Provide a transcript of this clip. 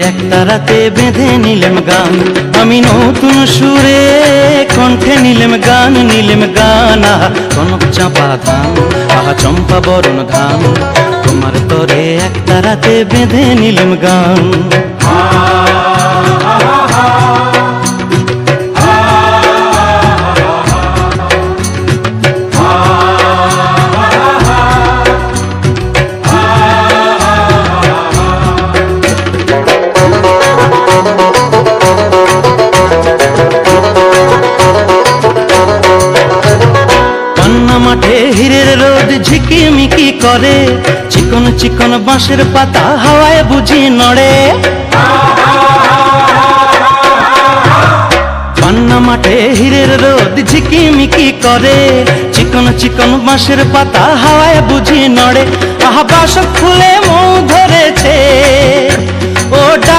একটা রাতে বেঁধে নিলেম গান, আমি নতুন সুরে কণ্ঠে নিলেম গান। আহা কনক চাপা ধান, আহা চম্পা বরণ ধান, তোমার তরে একটা রাতে বেঁধে নিলেম গান। মাঠে হীরের রোদ ঝিকিমিকি করে, চিকন চিকন বাঁশের পাতা হাওয়ায় বুঝি নড়ে। পান্না মাঠে হীরের রোদ ঝিকিমিকি করে, চিকন চিকন বাঁশের পাতা হাওয়ায় বুঝি নড়ে। আহা বাসক ফুলে মৌ ধরেছে,